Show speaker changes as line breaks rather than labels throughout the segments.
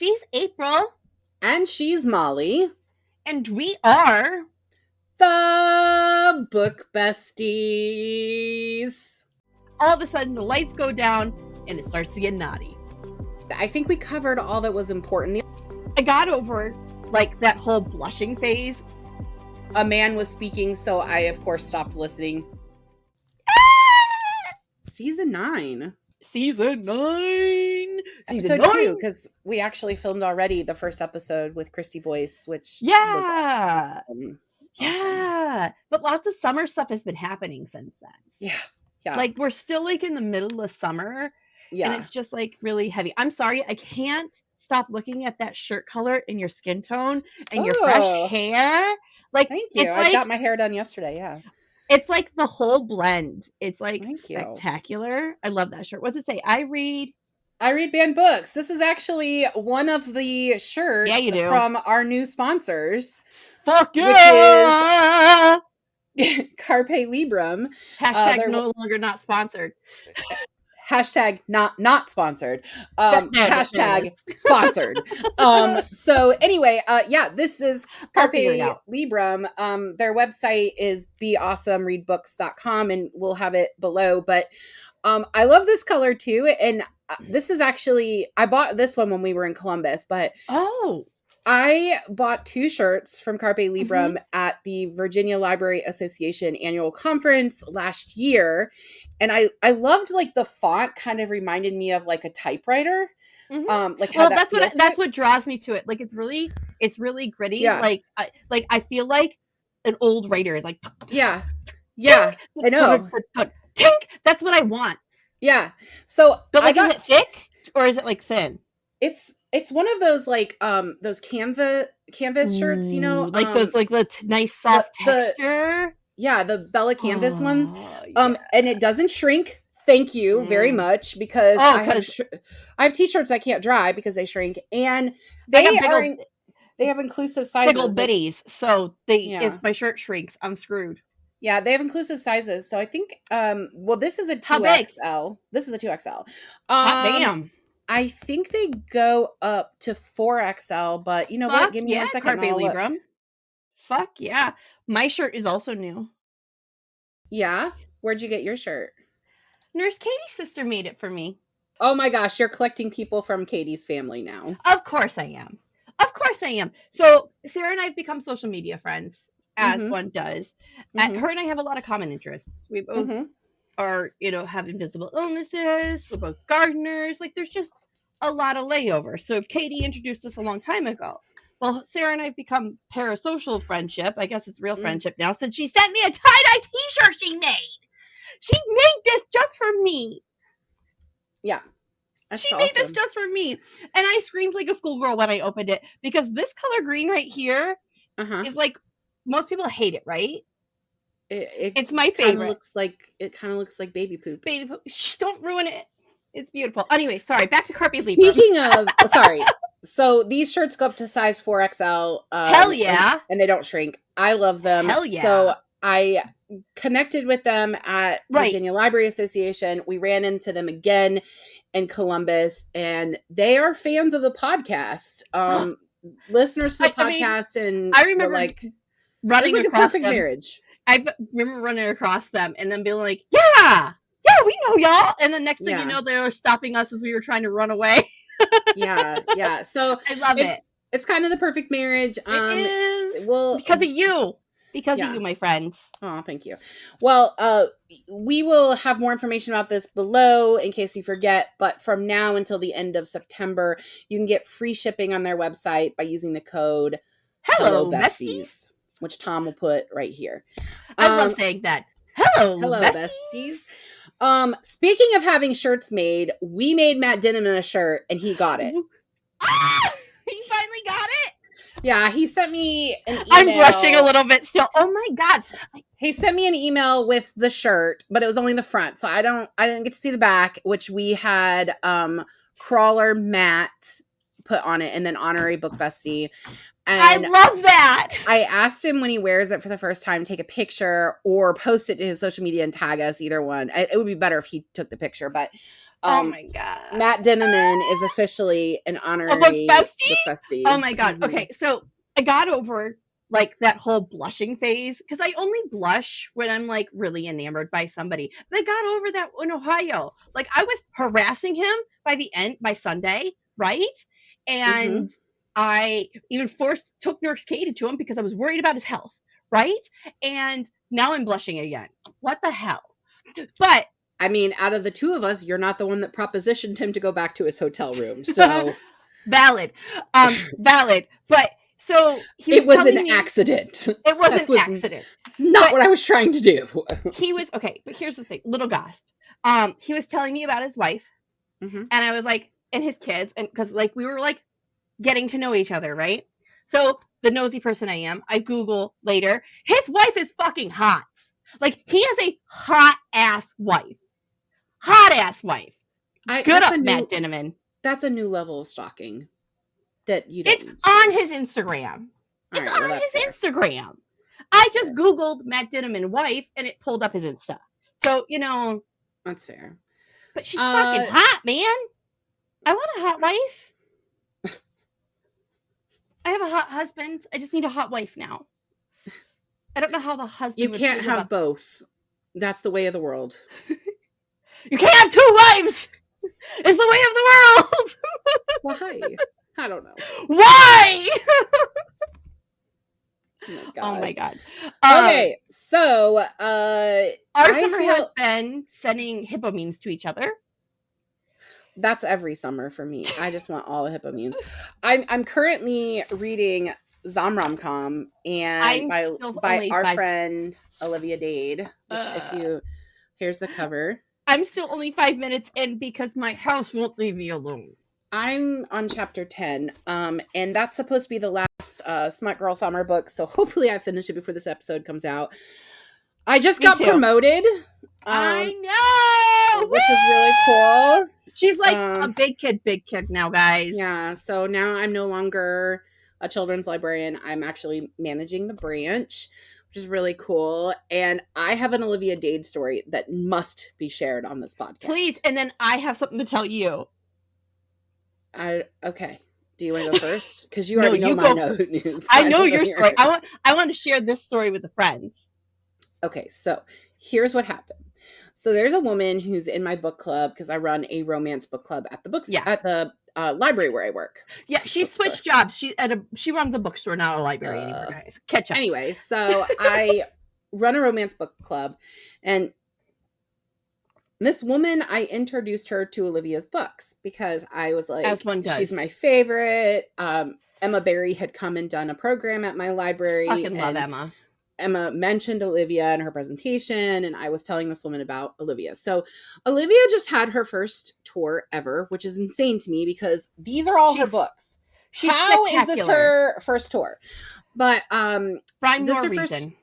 She's April.
And she's Molly.
And we are
the Book Besties.
All of a sudden, the lights go down and it starts to get naughty.
I think we covered all that was important.
I got over, that whole blushing phase.
A man was speaking, so I, of course, stopped listening. Season 9.
Season 9.
Episode 2, because we actually filmed already the first episode with Christy Boyce, which
was
awesome.
But lots of summer stuff has been happening since then.
Yeah.
We're still in the middle of summer.
Yeah.
And it's just really heavy. I'm sorry, I can't stop looking at that shirt color and your skin tone and your fresh hair.
Thank you. I got my hair done yesterday. Yeah.
It's the whole blend. It's spectacular. I love that shirt. What's it say? I read
banned books. This is actually one of the shirts from our new sponsors.
Fuck yeah!
Which is Carpe Librum.
Hashtag no longer not sponsored.
Hashtag not sponsored. Hashtag sponsored. So anyway, this is Carpe Librum. Their website is beawesomereadbooks.com, and we'll have it below. But I love this color too. And this is actually, I bought this one when we were in Columbus, but I bought 2 shirts from Carpe Librum at the Virginia Library Association annual conference last year. And I loved the font kind of reminded me of a typewriter.
That's what draws me to it. It's really gritty.
Yeah.
I feel like an old writer is
yeah. I know.
Tink! That's what I want.
Yeah. So
but is it thick or is it thhin?
It's one of those those canvas shirts, those
the nice soft texture.
The Bella Canvas ones. And it doesn't shrink. Thank you very much, because I have t-shirts I can't dry because they shrink, and they have inclusive sizes.
Tickle bitties. So if my shirt shrinks, I'm screwed.
Yeah, they have inclusive sizes. So I think this is a 2XL. This is a 2XL.
Damn.
I think they go up to 4XL, but you know what? Give me 1 second.
Carpe Librum. Fuck yeah. My shirt is also new.
Yeah? Where'd you get your shirt?
Nurse Katie's sister made it for me.
Oh my gosh, you're collecting people from Katie's family now.
Of course I am. So Sarah and I have become social media friends, as one does. Her and I have a lot of common interests. We both are, have invisible illnesses. We're both gardeners. There's just a lot of layover. So Katie introduced us a long time ago. Well, Sarah and I have become parasocial friendship. I guess it's real friendship now, since she sent me a tie-dye t-shirt she made. She made this just for me.
Yeah.
She made this just for me. And I screamed like a schoolgirl when I opened it, because this color green right here is most people hate it, right? It's my favorite.
It kind of looks like baby poop.
Baby poop. Shh, don't ruin it. It's beautiful. Anyway, sorry. Back to Carpe Librum.
Speaking of, sorry. So these shirts go up to size 4XL.
Hell yeah.
And they don't shrink. I love them.
Hell yeah.
So I connected with them at Virginia Library Association. We ran into them again in Columbus, and they are fans of the podcast. Listeners to the podcast, and
I remember running
across a perfect marriage.
I remember running across them and then being like, we know y'all. And the next thing you know, they were stopping us as we were trying to run away.
Yeah. So
I love it.
It's kind of the perfect marriage.
It is. Well, because of you. Because of you, my friend.
Oh, thank you. Well, we will have more information about this below in case you forget. But from now until the end of September, you can get free shipping on their website by using the code
Hello Besties,
which Tom will put right here.
I love saying that. Hello Besties.
Speaking of having shirts made, we made Matt Denham in a shirt, and he got it.
He finally got it.
Yeah, he sent me an email.
I'm blushing a little bit still. Oh my god.
He sent me an email with the shirt, but it was only the front, so I didn't get to see the back, which we had Crawler Matt put on it, and then Honorary Book Bestie. And
I love that.
I asked him when he wears it for the first time, take a picture or post it to his social media and tag us, either one. It would be better if he took the picture, but
Oh my god.
Matt Dinneman is officially an honorary
book
bestie.
Oh my god. Okay, so I got over like that whole blushing phase because I only blush when I'm like really enamored by somebody. But I got over that in Ohio. Like I was harassing him by Sunday, right? And I even took Nurse Katie to him because I was worried about his health, right? And now I'm blushing again. What the hell? But
I mean, out of the two of us, you're not the one that propositioned him to go back to his hotel room. So
valid. Valid. But so
it was an accident.
It was an accident.
It's not what I was trying to do.
He was okay, but here's the thing, little gasp. He was telling me about his wife, and I was like, and his kids, and because like we were like getting to know each other, right? So the nosy person I am, I Google later. His wife is fucking hot. Like he has a hot ass wife. Hot ass wife. Good up, Matt Dinneman.
That's a new level of stalking. That you don't.
It's on his Instagram. It's on his Instagram. I just Googled Matt Dinneman wife and it pulled up his Insta. So,
that's fair.
But she's fucking hot, man. I want a hot wife. I have a hot husband. I just need a hot wife now. I don't know how the husband
You can't have both. That's the way of the world.
You can't have two wives. It's the way of the world.
Why? I don't know.
Why? Oh my god.
Okay, so
our summer has been sending hippo memes to each other.
That's every summer for me. I just want all the hippo memes. I'm currently reading Zomrom-com and by our friend Olivia Dade, which here's the cover.
I'm still only 5 minutes in because my house won't leave me alone.
I'm on chapter 10, and that's supposed to be the last Smut Girl Summer book, so hopefully I finish it before this episode comes out. I just got promoted.
I know!
Which is really cool.
She's like a big kid now, guys.
Yeah, so now I'm no longer a children's librarian. I'm actually managing the branch, which is really cool. And I have an Olivia Dade story that must be shared on this podcast.
Please, and then I have something to tell you.
Okay. Do you want to go first? Because you already know my news.
I know your story. I want to share this story with the friends.
Okay, so here's what happened. So there's a woman who's in my book club because I run a romance book club at the at the library where I work.
Yeah, she switched jobs. She runs a bookstore, not a library anymore, guys. Catch up.
Anyway, so I run a romance book club, and this woman, I introduced her to Olivia's books because I was like,
as one does.
She's my favorite. Emma Berry had come and done a program at my library.
Fucking love Emma.
Emma mentioned Olivia in her presentation, and I was telling this woman about Olivia. So Olivia just had her first tour ever, which is insane to me because these are all her books. How is this her first tour? But
Prime Norwegian.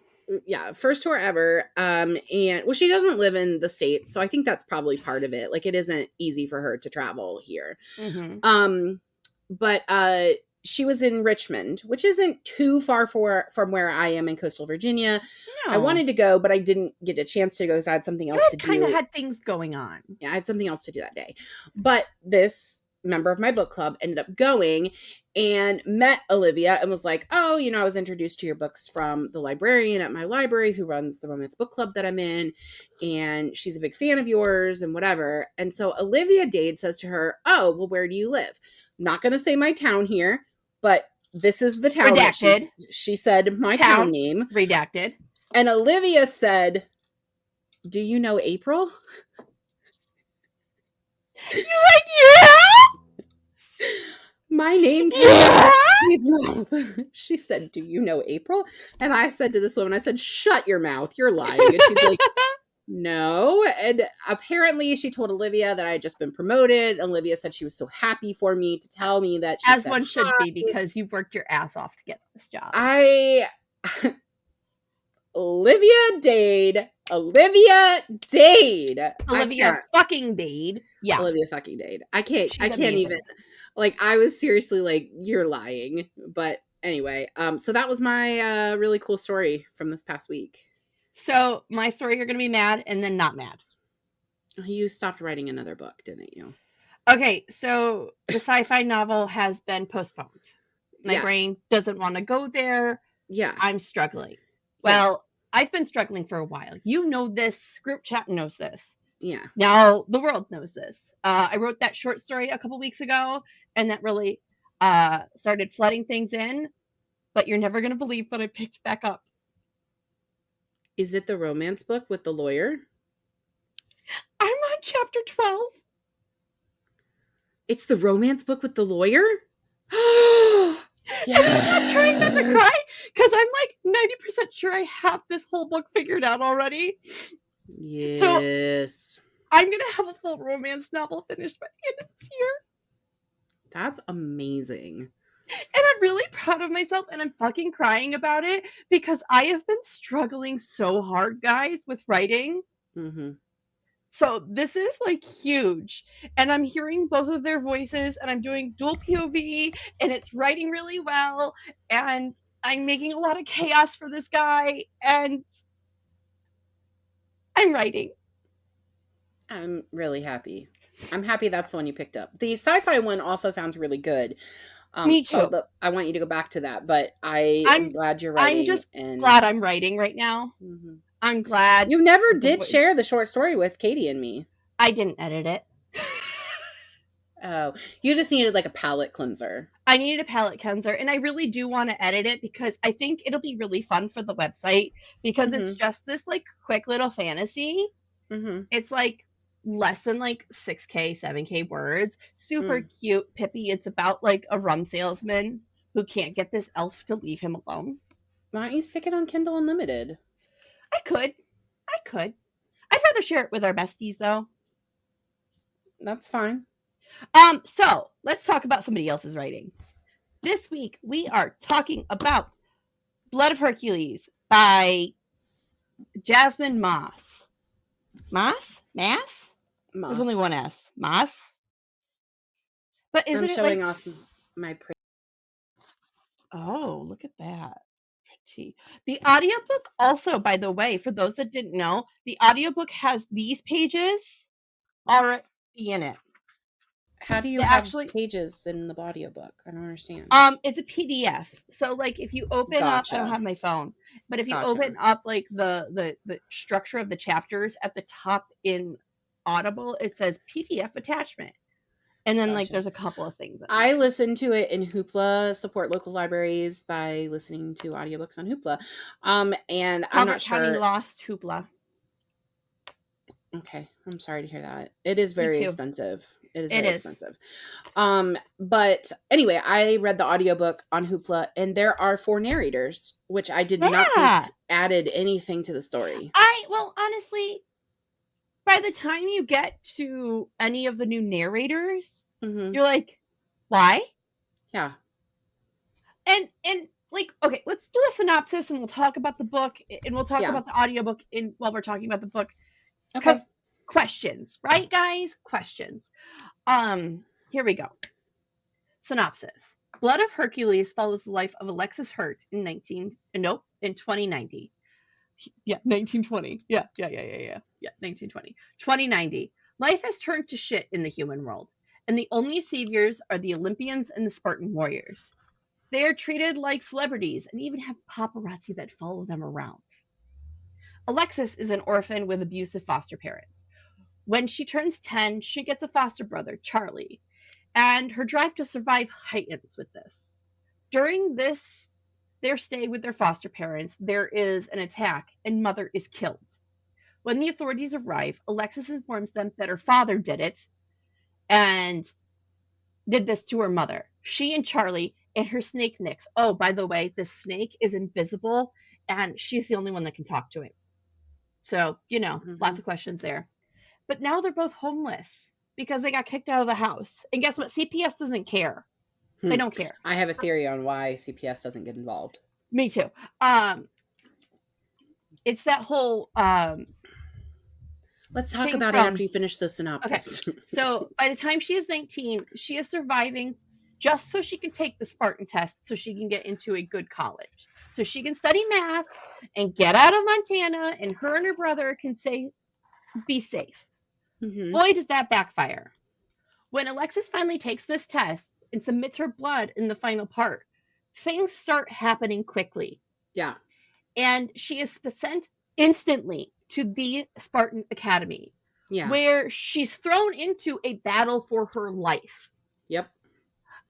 First tour ever. And well, she doesn't live in the States, so I think that's probably part of it. Like, it isn't easy for her to travel here. But she was in Richmond, which isn't too far from where I am in coastal Virginia. No. I wanted to go, but I didn't get a chance to go because I had something else to do.
Kind of had things going on.
Yeah, I had something else to do that day. But this member of my book club ended up going and met Olivia and was like, oh, I was introduced to your books from the librarian at my library who runs the romance book club that I'm in. And she's a big fan of yours and whatever. And so Olivia Dade says to her, oh, well, where do you live? I'm not going to say my town here, but this is the town.
Redacted.
She said my town name.
Redacted.
And Olivia said, do you know April?
You're like, yeah.
My name She said, do you know April? And I said to this woman, I said, shut your mouth, you're lying. And she's like, no. And apparently she told Olivia that I had just been promoted. Olivia said she was so happy for me to tell me that she
as one should be, because you've worked your ass off to get this job.
Olivia Dade.
Olivia fucking Dade. Yeah.
Olivia fucking Dade. I can't even, like, I was seriously like, you're lying. But anyway, so that was my really cool story from this past week.
So my story, you're going to be mad and then not mad.
You stopped writing another book, didn't you?
Okay, so the sci-fi novel has been postponed. My brain doesn't want to go there.
Yeah.
I'm struggling. Well, I've been struggling for a while. You know this. Group chat knows this.
Yeah.
Now the world knows this. I wrote that short story a couple weeks ago, and that really started flooding things in. But you're never going to believe what I picked back up.
Is it the romance book with the lawyer?
I'm on chapter 12.
It's the romance book with the lawyer?
Yes. I'm trying not to cry because I'm like 90% sure I have this whole book figured out already.
Yes.
So I'm going to have a full romance novel finished by the end of this year.
That's amazing.
And I'm really proud of myself, and I'm fucking crying about it because I have been struggling so hard, guys, with writing.
Mm-hmm.
So this is like huge, and I'm hearing both of their voices, and I'm doing dual POV, and it's writing really well, and I'm making a lot of chaos for this guy, and I'm writing.
I'm really happy. I'm happy that's the one you picked up. The sci-fi one also sounds really good.
Me too.
So I want you to go back to that, but I'm glad you're writing.
I'm just glad I'm writing right now. Mm-hmm. I'm glad.
You never did share the short story with Katie and me.
I didn't edit it.
Oh, you just needed like a palette cleanser.
I needed a palette cleanser, and I really do want to edit it because I think it'll be really fun for the website because it's just this like quick little fantasy. Mm-hmm. It's like less than like 6K, 7K words. Super cute, pippy. It's about like a rum salesman who can't get this elf to leave him alone.
Why don't you stick it on Kindle Unlimited?
I could. I'd rather share it with our besties though.
That's fine.
So let's talk about somebody else's writing. This week we are talking about Blood of Hercules by Jasmine Mas. Mas? There's only one S. Mas? But isn't
I'm showing off my pretty.
Oh, look at that. Pretty. The audiobook also, by the way, for those that didn't know, the audiobook has these pages already in it.
How do you have pages in the audiobook? I don't understand.
It's a PDF. So like if you open up, I don't have my phone, but if you open up like the structure of the chapters at the top in Audible, it says PDF attachment. And then like there's a couple of things.
I listen to it in Hoopla, support local libraries by listening to audiobooks on Hoopla. And I'm not sure.
County lost Hoopla.
Okay, I'm sorry to hear that. It is very expensive. It is very expensive. But anyway, I read the audiobook on Hoopla, and there are 4 narrators, which I did not think added anything to the story.
Well, honestly, by the time you get to any of the new narrators, you're like, why?
Yeah.
And like, okay, let's do a synopsis, and we'll talk about the book, and we'll talk about the audiobook while we're talking about the book. Okay. Questions, right, guys? Questions. Here we go. Synopsis. Blood of Hercules follows the life of Alexis Hurt in 2090. Yeah, 1920. Yeah, 1920. 2090. Life has turned to shit in the human world, and the only saviors are the Olympians and the Spartan warriors. They are treated like celebrities and even have paparazzi that follow them around. Alexis is an orphan with abusive foster parents. When she turns 10, she gets a foster brother, Charlie, and her drive to survive heightens with this. During their stay with their foster parents, there is an attack, and Mother is killed. When the authorities arrive, Alexis informs them that her father did it and did this to her mother. She and Charlie and her snake Nix. Oh, by the way, this snake is invisible, and she's the only one that can talk to him. So, lots of questions there. But now they're both homeless because they got kicked out of the house. And guess what? CPS doesn't care. They don't care.
I have a theory on why CPS doesn't get involved.
Me too. It's that whole
let's talk about it after you finish the synopsis.
Okay. So by the time she is 19, she is surviving just so she can take the Spartan test so she can get into a good college. So she can study math and get out of Montana, and her and her brother can be safe. Boy, does that backfire. When Alexis finally takes this test and submits her blood in the final part, things start happening quickly.
Yeah.
And she is sent instantly to the Spartan Academy, where she's thrown into a battle for her life.
Yep.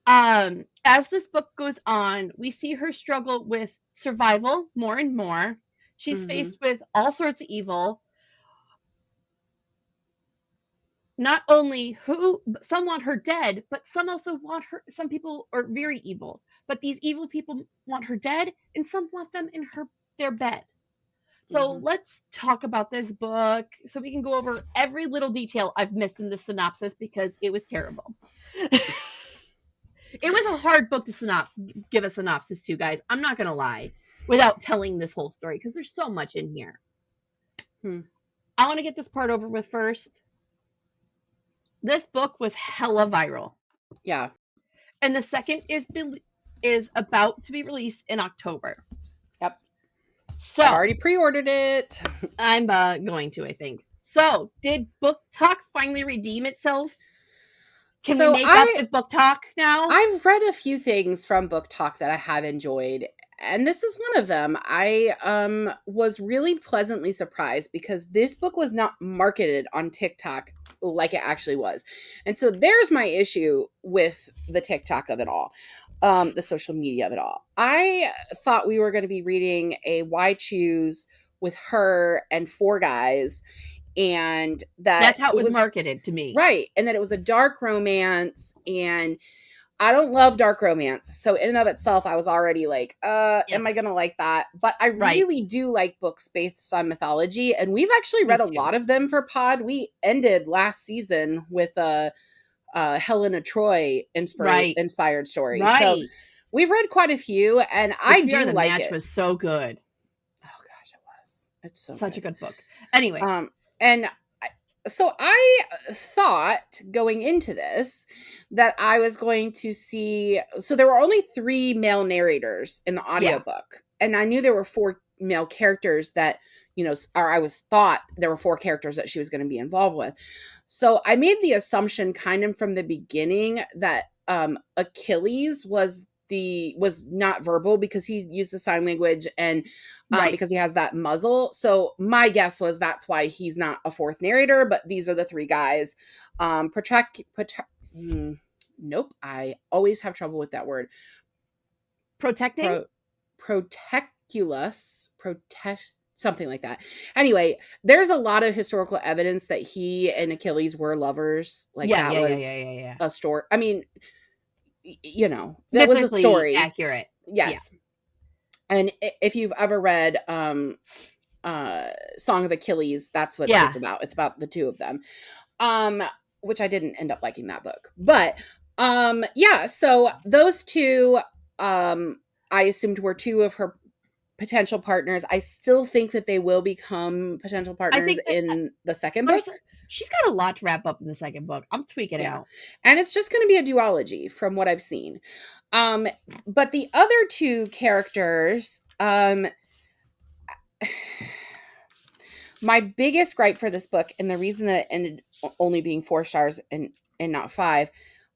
As this book goes on, we see her struggle with survival more and more. She's faced with all sorts of evil. Not only some want her dead, but some also want her. Some people are very evil, but these evil people want her dead, and some want them in their bed. So let's talk about this book so we can go over every little detail I've missed in the synopsis because it was terrible. It was a hard book to give a synopsis to, guys. I'm not going to lie, without telling this whole story because there's so much in here. I want to get this part over with first. This book was hella viral.
Yeah.
And the second is about to be released in October.
Yep.
So
I've already pre-ordered it.
I'm going to, I think. So, did booktok finally redeem itself? Can we make up with booktok now?
I've read a few things from booktok that I have enjoyed, and this is one of them. I was really pleasantly surprised because this book was not marketed on TikTok like it actually was. And so there's my issue with the TikTok of it all, the social media of it all. I thought we were going to be reading a Why Choose with her and four guys, and
that's how it was marketed to me.
Right. And that it was a dark romance, and I don't love dark romance. So in and of itself, I was already like, am I going to like that? But I really do like books based on mythology. And we've actually read a lot of them for pod. We ended last season with a Helena Troy inspired story. So we've read quite a few, and I do like it.
The match was so good.
Oh gosh, it was. It's
such a good book. Anyway.
And so I thought going into this that I was going to see, so there were only 3 male narrators in the audiobook, and I knew there were 4 male characters that, or I was thought there were 4 characters that she was going to be involved with. So I made the assumption kind of from the beginning that Achilles was not verbal because he used the sign language, and because he has that muzzle. So my guess was that's why he's not a 4th narrator, but these are the 3 guys. Nope. I always have trouble with that word.
Protecting?
Proteculus. Something like that. Anyway, there's a lot of historical evidence that he and Achilles were lovers. Like that was a story. I mean, that was a story.
Accurate.
Yes. Yeah. And if you've ever read Song of Achilles, that's what it's about. It's about the 2 of them. Which I didn't end up liking that book. But so those 2 I assumed were 2 of her potential partners. I still think that they will become potential partners in the second book.
She's got a lot to wrap up in the second book. I'm tweaking out.
And it's just going to be a duology from what I've seen. But the other 2 characters, my biggest gripe for this book, and the reason that it ended only being 4 stars and not 5,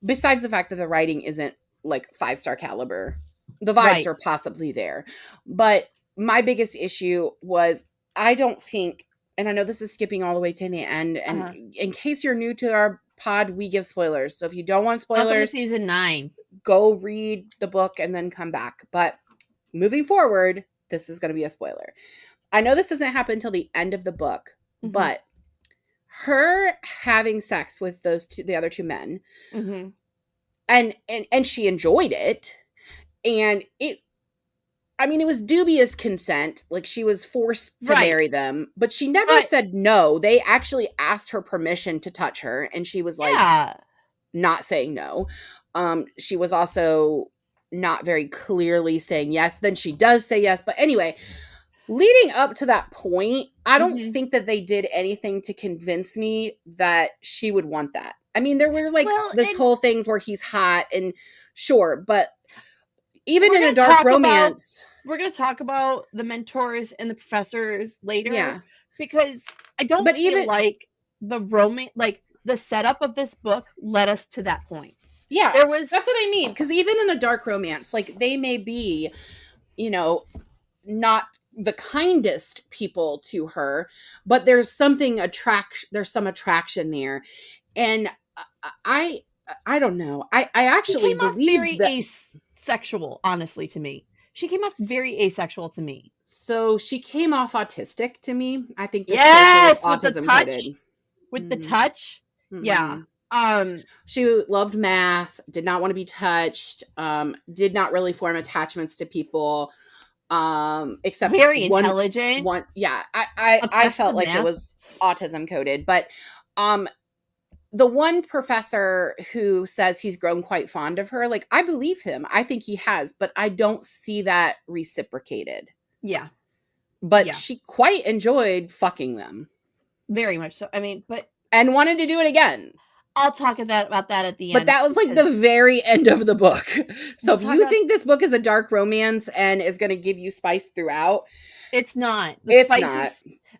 besides the fact that the writing isn't like 5-star caliber, the vibes are possibly there. But my biggest issue was, I don't think, and I know this is skipping all the way to the end, and in case you're new to our pod, we give spoilers. So if you don't want spoilers,
welcome to season 9.
Go read the book and then come back. But moving forward, this is going to be a spoiler. I know this doesn't happen until the end of the book, but her having sex with the other 2 men, and she enjoyed it, and it was dubious consent. Like, she was forced to marry them, but she never said no. They actually asked her permission to touch her, and she was like, not saying no. She was also not very clearly saying yes. Then she does say yes. But anyway, leading up to that point, I don't think that they did anything to convince me that she would want that. I mean, there were this whole things where he's hot and sure, but even in a dark romance.
We're going to talk about the mentors and the professors later, because I don't feel like the romance, like the setup of this book led us to that point.
Yeah, that's what I mean. Because even in a dark romance, like they may be, not the kindest people to her, but there's some attraction there. And I don't know. I actually believe that
asexual, honestly, to me. She came off very asexual to me.
So she came off autistic to me. I think
this character was autism coded. With the touch. Mm-hmm. Yeah.
She loved math, did not want to be touched, did not really form attachments to people. Except
very intelligent.
I felt like it was autism coded, but the one professor who says he's grown quite fond of her, like I believe him. I think he has, but I don't see that reciprocated.
Yeah.
But she quite enjoyed fucking them.
Very much so. I mean,
and wanted to do it again.
I'll talk about that at the
end. But that was like the very end of the book. So if you think this book is a dark romance and is going to give you spice throughout,
it's not.
It's not.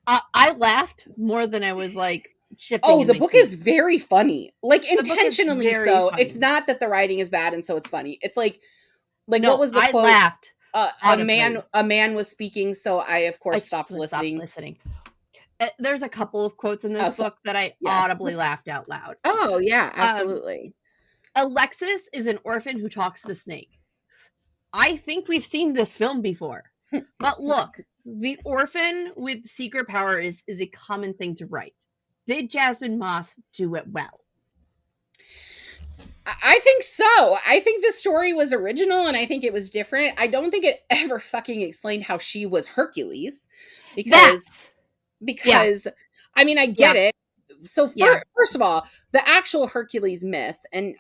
I laughed more than I was like shifting.
Oh, the book is very funny. Like intentionally so. Funny. It's not that the writing is bad and so it's funny. It's like no, what was the quote? I
laughed.
A man was speaking, so I of course stopped listening.
There's a couple of quotes in this book that I audibly laughed out loud.
Oh, yeah, absolutely.
Alexis is an orphan who talks to snakes. I think we've seen this film before. But look, the orphan with secret power is a common thing to write. Did Jasmine Mas do it well?
I think so. I think the story was original and I think it was different. I don't think it ever fucking explained how she was Hercules. Because I mean, I get it. So first of all, the actual Hercules myth, and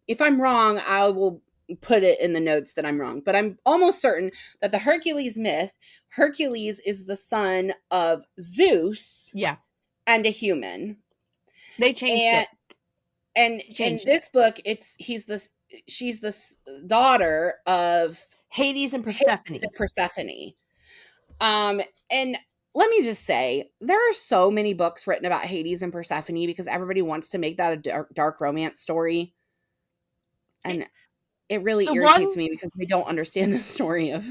if I'm wrong, I will put it in the notes that I'm wrong, but I'm almost certain that the Hercules myth, Hercules is the son of Zeus and a human.
They changed it.
And in this book, she's the daughter of
Hades and Persephone.
And let me just say, there are so many books written about Hades and Persephone because everybody wants to make that a dark romance story. And it really irritates me because they don't understand the story of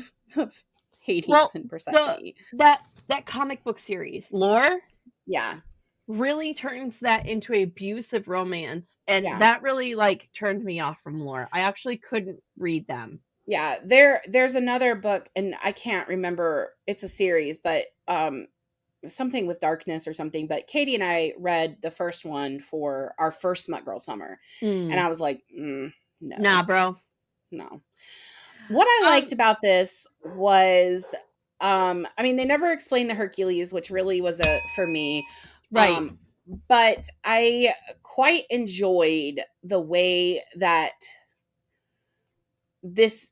Hades and Persephone.
That comic book series, Lore, really turns that into an abusive romance. And that really turned me off from Lore. I actually couldn't read them.
Yeah, there's another book, and I can't remember. It's a series, but something with darkness or something. But Katie and I read the first one for our first Smut Girl summer, and I was like, no,
nah, bro,
no. What I liked about this was, I mean, they never explained the Hercules, which really was for me,
right?
But I quite enjoyed the way that this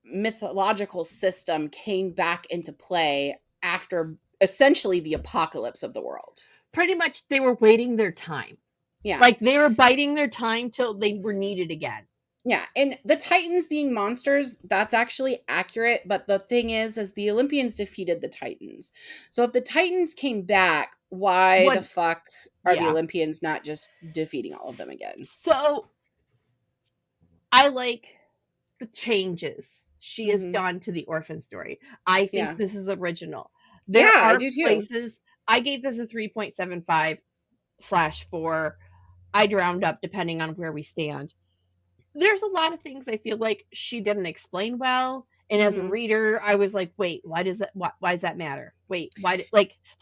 mythological system came back into play after essentially the apocalypse of the world.
Pretty much they were waiting their time.
Yeah.
Like they were biding their time till they were needed again.
Yeah. And the Titans being monsters, that's actually accurate. But the thing is the Olympians defeated the Titans. So if the Titans came back, why the fuck are the Olympians not just defeating all of them again?
So I like the changes she has done to the orphan story. I think this is original. There are
I do too.
places. I gave this a 3.75/4. I'd round up depending on where we stand. There's a lot of things I feel like she didn't explain well. And as a reader, I was like, wait, why does that matter? Wait, why the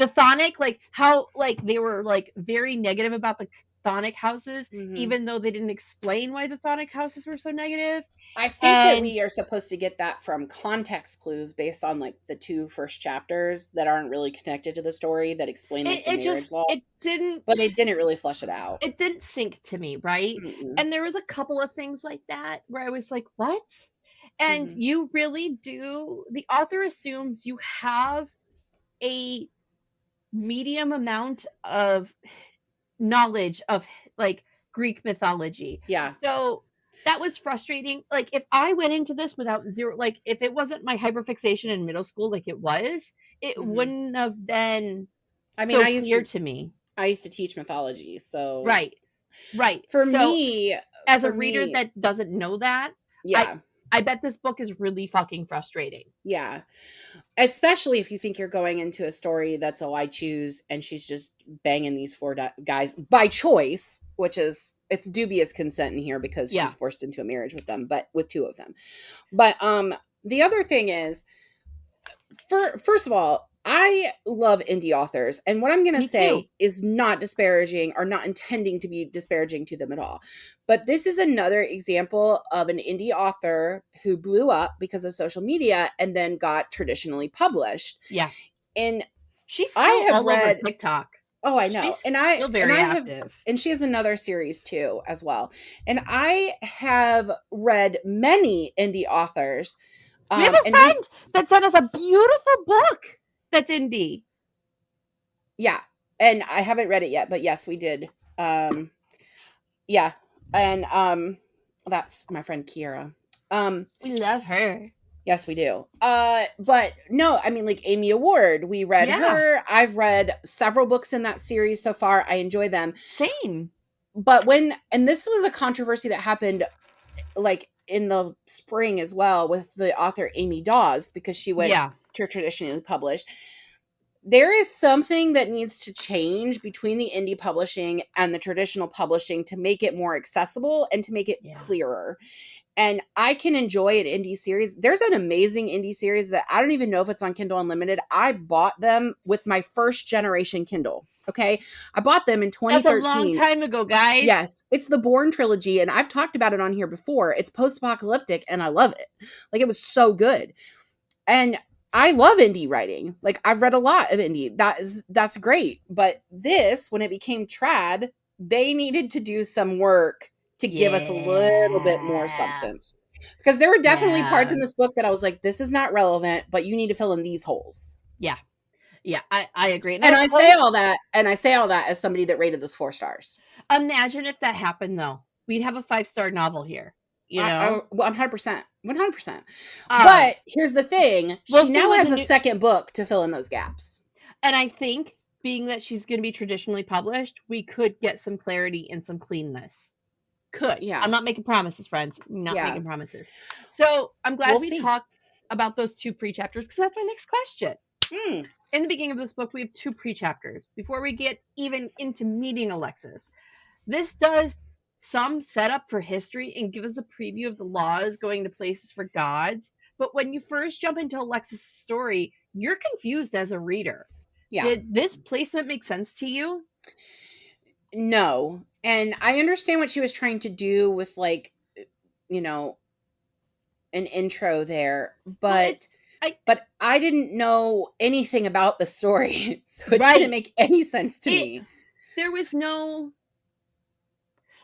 Chthonic, how they were very negative about the Chthonic houses, even though they didn't explain why the Chthonic houses were so negative.
I think that we are supposed to get that from context clues based on the two first chapters that aren't really connected to the story that explain the marriage law.
It didn't
really flesh it out.
It didn't sink to me, right? And there was a couple of things like that where I was like, what? And you really do. The author assumes you have a medium amount of knowledge of Greek mythology.
Yeah.
So that was frustrating. If I went into this without zero, if it wasn't my hyperfixation in middle school, it wouldn't have been I used clear to me.
I used to teach mythology, so
right.
For
so,
me,
as a reader that doesn't know that,
yeah,
I bet this book is really fucking frustrating.
Yeah. Especially if you think you're going into a story that's I choose, and she's just banging these four guys by choice, which is, it's dubious consent in here because she's forced into a marriage with them, but with two of them. But the other thing is, first of all, I love indie authors, and what I'm going to say is not disparaging or not intending to be disparaging to them at all. But this is another example of an indie author who blew up because of social media and then got traditionally published.
Yeah.
And
she's still all over TikTok.
Oh, I know.
She's still very active.
And she has another series too, as well. And I have read many indie authors.
We have a friend that sent us a beautiful book that's indie.
Yeah. And I haven't read it yet, but yes, we did. Yeah. And that's my friend Kiera.
We love her.
Yes, we do. But no, I mean, like Amy Award, we read her. I've read several books in that series so far. I enjoy them.
Same.
But and this was a controversy that happened like in the spring as well with the author Amy Dawes, because she went to traditionally published. There is something that needs to change between the indie publishing and the traditional publishing to make it more accessible and to make it clearer. And I can enjoy an indie series. There's an amazing indie series that I don't even know if it's on Kindle Unlimited. I bought them with my first generation Kindle. Okay. I bought them in 2013.
That's a long time ago, guys.
Yes. It's the Bourne trilogy. And I've talked about it on here before. It's post-apocalyptic and I love it. Like, it was so good. And I love indie writing. Like, I've read a lot of indie. That's great. But this, when it became trad, they needed to do some work to give us a little bit more substance. Because there were definitely parts in this book that I was like, this is not relevant, but you need to fill in these holes.
Yeah. Yeah, I agree.
And I say all that as somebody that rated this 4 stars.
Imagine if that happened, though. We'd have a 5-star novel here. You know?
100%. 100%. But here's the thing. She now has a second book to fill in those gaps.
And I think, being that she's going to be traditionally published, we could get some clarity and some cleanness. Could. Yeah. I'm not making promises, friends. I'm not making promises. So I'm glad we talked about those 2 pre-chapters, because that's my next question. In the beginning of this book, we have 2 pre-chapters before we get even into meeting Alexis. This does some setup for history and give us a preview of the laws going to places for gods. But when you first jump into Alexis' story, you're confused as a reader. Yeah. Did this placement make sense to you?
No. And I understand what she was trying to do with, like, you know, an intro there, but I didn't know anything about the story, so it didn't make any sense to me.
There was no,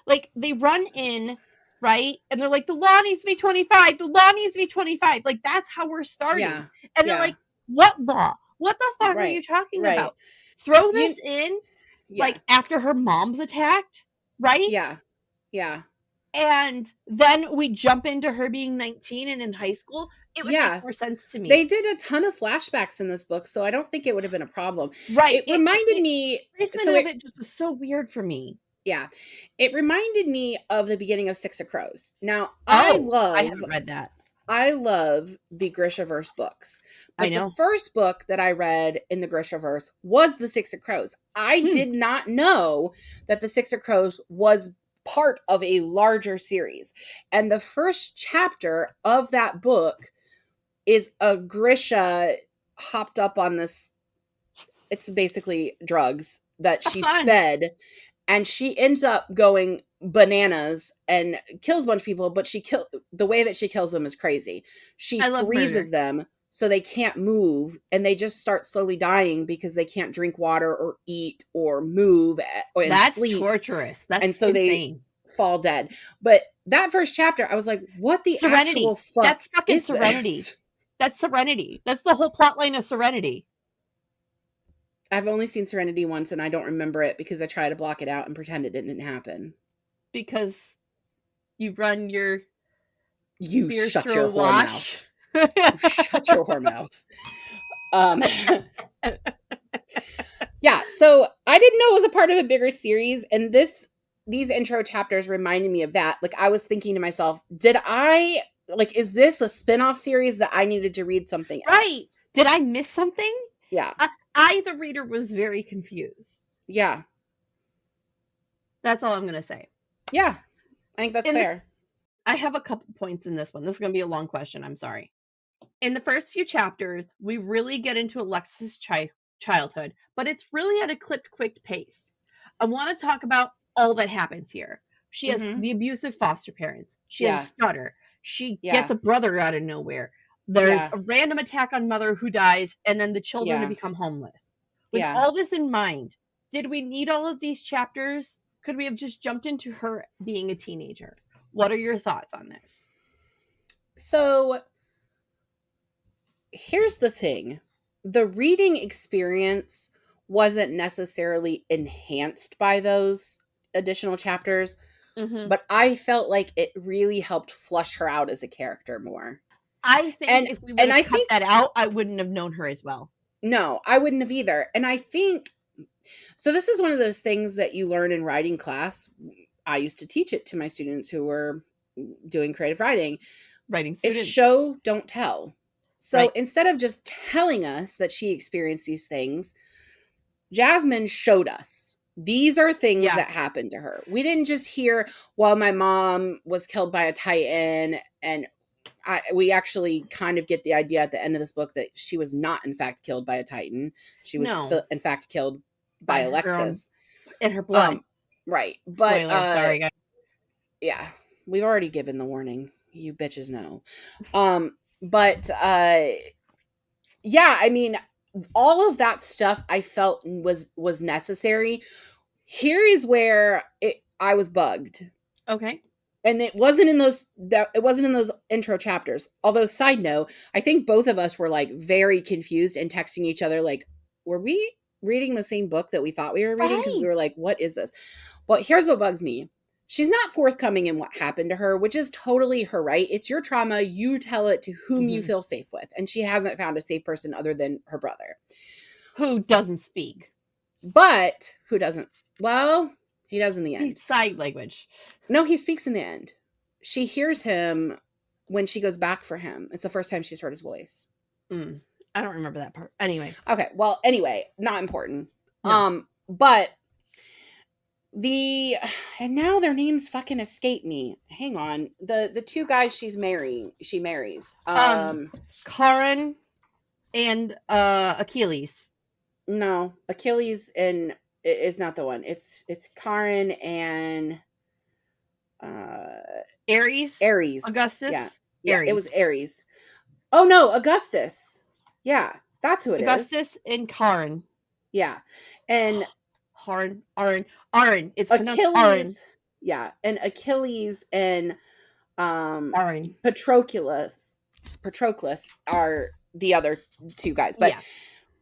like, they run in, right? And they're like, the law needs to be 25. The law needs to be 25. Like, that's how we're starting. Yeah. And they're like, what law? What the fuck are you talking about? Throw this in, like, after her mom's attacked, right?
Yeah. Yeah.
And then we jump into her being 19 and in high school. It would make more sense to me.
They did a ton of flashbacks in this book, so I don't think it would have been a problem.
Right.
It reminded me...
it just was so weird for me.
Yeah. It reminded me of the beginning of Six of Crows. Now, I
haven't read that.
I love the Grishaverse books. But the first book that I read in the Grishaverse was the Six of Crows. I did not know that the Six of Crows was part of a larger series. And the first chapter of that book is a Grisha hopped up on this, it's basically drugs that she's fed, and she ends up going bananas and kills a bunch of people, but the way that she kills them is crazy. She freezes them so they can't move, and they just start slowly dying because they can't drink water or eat or move or sleep.
Torturous. That's
and so
insane.
They fall dead. But that first chapter, I was like, what the actual fuck?
That's fucking Serenity.
This?
That's Serenity. That's the whole plot line of Serenity.
I've only seen Serenity once, and I don't remember it because I try to block it out and pretend it didn't happen.
Because you run your
You shut your whore mouth. Shut your whore mouth. Yeah, so I didn't know it was a part of a bigger series, and these intro chapters reminded me of that. Like, I was thinking to myself, is this a spin-off series that I needed to read something
Right.
else?
Did I miss something?
Yeah.
I, the reader, was very confused.
Yeah.
That's all I'm going to say.
Yeah. I think that's fair.
I have a couple points in this one. This is going to be a long question. I'm sorry. In the first few chapters, we really get into Alexis' childhood, but it's really at a clipped, quick pace. I want to talk about all that happens here. She has the abusive foster parents. She has a stutter. She gets a brother out of nowhere. There's a random attack on mother who dies, and then the children who become homeless. With all this in mind, did we need all of these chapters? Could we have just jumped into her being a teenager? What are your thoughts on this?
So, here's the thing. The reading experience wasn't necessarily enhanced by those additional chapters, but I felt like it really helped flush her out as a character more.
I think if we would have cut that out, I wouldn't have known her as well.
No, I wouldn't have either. And I think, so this is one of those things that you learn in writing class. I used to teach it to my students who were doing creative writing.
Writing students.
It's show, don't tell. So instead of just telling us that she experienced these things, Jasmine showed us. These are things that happened to her. We didn't just hear, well, my mom was killed by a Titan, and we actually kind of get the idea at the end of this book that she was not, in fact, killed by a Titan. She was, in fact, killed by Alexis.
In her blood.
Right. But,
spoiler, sorry, guys.
Yeah, we've already given the warning. You bitches know. But, yeah, I mean, all of that stuff I felt was necessary. Here is where I was bugged.
Okay.
And it wasn't in those intro chapters. Although, side note, I think both of us were like very confused and texting each other like, were we reading the same book that we thought we were reading? Because we were like, what is this? But here's what bugs me. She's not forthcoming in what happened to her, which is totally her right. It's your trauma. You tell it to whom you feel safe with. And she hasn't found a safe person other than her brother.
Who doesn't speak.
But who doesn't? Well, he does in the end.
Sign language.
No, he speaks in the end. She hears him when she goes back for him. It's the first time she's heard his voice.
I don't remember that part. Anyway.
Okay. Well, anyway, not important.
No.
But and now their names fucking escape me. Hang on. The two guys she marries.
Karen and Hercules.
No, Hercules and is not the one. It's Karen and
Aries. Augustus.
Yeah, Aries. It was Aries. Oh no, Augustus. Yeah, that's who it
Augustus and Karen.
Yeah, and
Arn. It's
Achilles. Yeah, and Achilles and Patroclus are the other two guys. But